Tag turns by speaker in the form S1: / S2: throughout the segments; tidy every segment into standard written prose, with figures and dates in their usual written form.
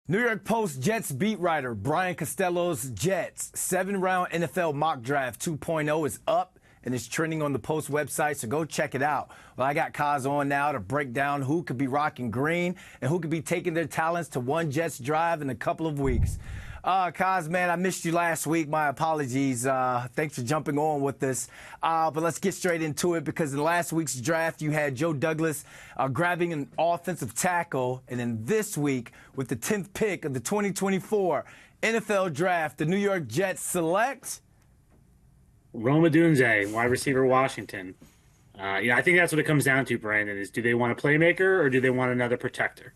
S1: New York Post Jets beat writer Brian Costello's Jets 7-round NFL mock draft 2.0 is up and is trending on the Post website, so go check it out. Well, I got Kaz on now to break down who could be rocking green and who could be taking their talents to one Jets drive in a couple of weeks. Kaz, man, I missed you last week. My apologies. Thanks for jumping on with us. But let's get straight into it because in last week's draft, you had Joe Douglas grabbing an offensive tackle. And in this week, with the 10th pick of the 2024 NFL Draft, the New York Jets select
S2: Rome Odunze, wide receiver, Washington. I think that's what it comes down to, Brandon, is do they want a playmaker or do they want another protector?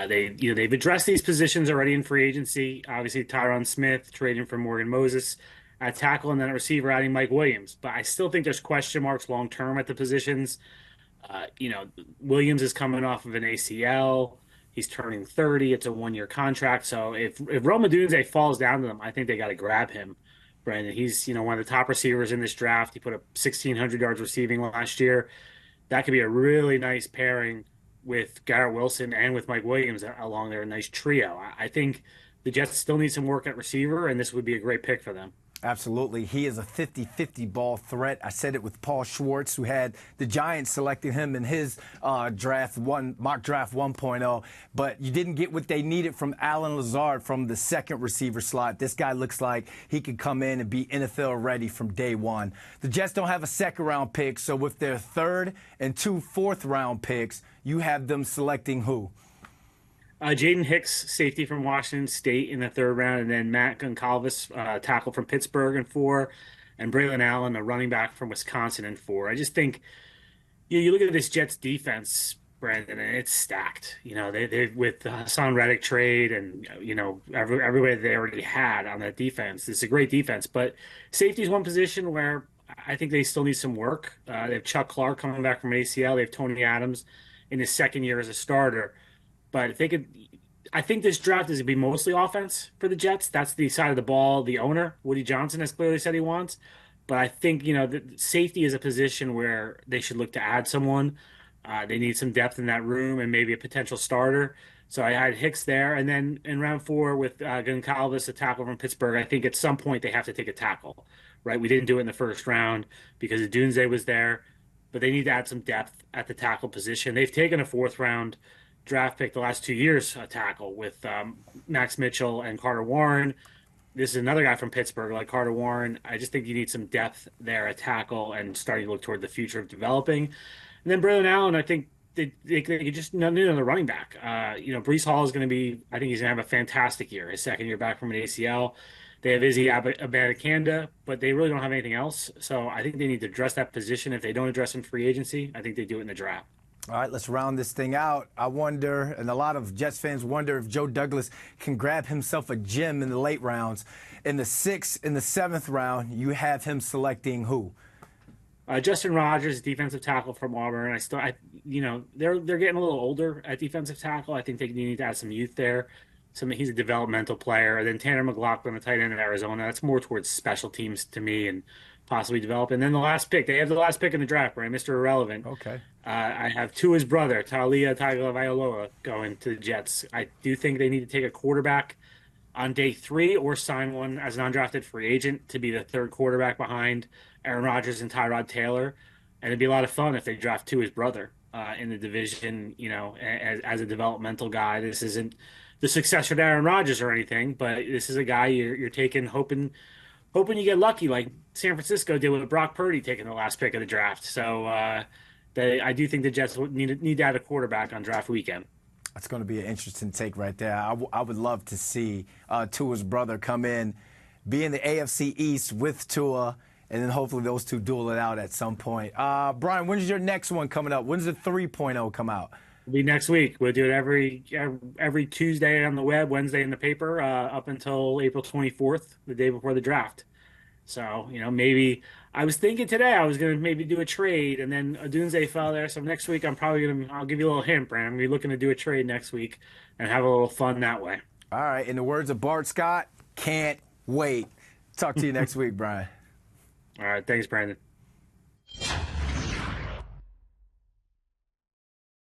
S2: They've addressed these positions already in free agency. Obviously, Tyron Smith trading for Morgan Moses at tackle, and then at receiver adding Mike Williams. But I still think there's question marks long term at the positions. Williams is coming off of an ACL. He's turning 30. It's a 1-year contract. So if Rome Odunze falls down to them, I think they got to grab him. Brandon, he's one of the top receivers in this draft. He put up 1,600 yards receiving last year. That could be a really nice pairing with Garrett Wilson and with Mike Williams along there, a nice trio. I think the Jets still need some work at receiver, and this would be a great pick for them.
S1: Absolutely. He is a 50-50 ball threat. I said it with Paul Schwartz, who had the Giants selecting him in his mock draft 1.0. But you didn't get what they needed from Allen Lazard from the second receiver slot. This guy looks like he could come in and be NFL ready from day one. The Jets don't have a second-round pick, so with their third and 2 fourth-round picks, you have them selecting who?
S2: Jaden Hicks, safety from Washington State in the third round, and then Matt Goncalves, tackle from Pittsburgh in 4, and Braylon Allen, a running back from Wisconsin in 4. I just think you look at this Jets defense, Brandon, and it's stacked. They with the Hassan Reddick trade and everybody they already had on that defense. It's a great defense, but safety is one position where I think they still need some work. They have Chuck Clark coming back from ACL. They have Tony Adams in his second year as a starter. But if they could, I think this draft is going to be mostly offense for the Jets. That's the side of the ball the owner, Woody Johnson, has clearly said he wants. But I think, the safety is a position where they should look to add someone. They need some depth in that room and maybe a potential starter. So I had Hicks there. And then in round 4 with Goncalves, a tackle from Pittsburgh, I think at some point they have to take a tackle, right? We didn't do it in the first round because Odunze was there. But they need to add some depth at the tackle position. They've taken a 4th round draft pick the last 2 years, a tackle with Max Mitchell and Carter Warren. This is another guy from Pittsburgh like Carter Warren. I just think you need some depth there at tackle and starting to look toward the future of developing. And then Braylon Allen, I think they just need another running back. Breece Hall is going to be, I think he's going to have a fantastic year, his second year back from an ACL. They have Izzy Abanikanda, but they really don't have anything else. So I think they need to address that position. If they don't address in free agency, I think they do it in the draft.
S1: All right, let's round this thing out. I wonder, and a lot of Jets fans wonder, if Joe Douglas can grab himself a gem in the late rounds. In the 6th and the 7th round, you have him selecting who?
S2: Justin Rogers, defensive tackle from Auburn. They're getting a little older at defensive tackle. I think they need to add some youth there. He's a developmental player. And then Tanner McLaughlin, the tight end of Arizona. That's more towards special teams to me and possibly develop. And then the last pick, they have the last pick in the draft, right? Mr. Irrelevant.
S1: Okay.
S2: I have Tua's brother, Talia Tagovailoa, going to the Jets. I do think they need to take a quarterback on day 3 or sign one as an undrafted free agent to be the third quarterback behind Aaron Rodgers and Tyrod Taylor. And it'd be a lot of fun if they draft Tua's brother in the division, as a developmental guy. This isn't the successor to Aaron Rodgers or anything, but this is a guy you're taking, hoping you get lucky like San Francisco did with Brock Purdy taking the last pick of the draft. So I do think the Jets need to add a quarterback on draft weekend.
S1: That's going to be an interesting take right there. I would love to see Tua's brother come in, be in the AFC East with Tua, and then hopefully those two duel it out at some point. Brian, when's your next one coming up? When's the 3.0 come out?
S2: It'll be next week. We'll do it every Tuesday on the web, Wednesday in the paper, up until April 24th, the day before the draft. So, maybe I was thinking today I was going to maybe do a trade, and then Odunze fell there. So next week I'll give you a little hint, Brandon. I'm going to be looking to do a trade next week and have a little fun that way.
S1: All right. In the words of Bart Scott, can't wait. Talk to you next week, Brian.
S2: All right. Thanks, Brandon.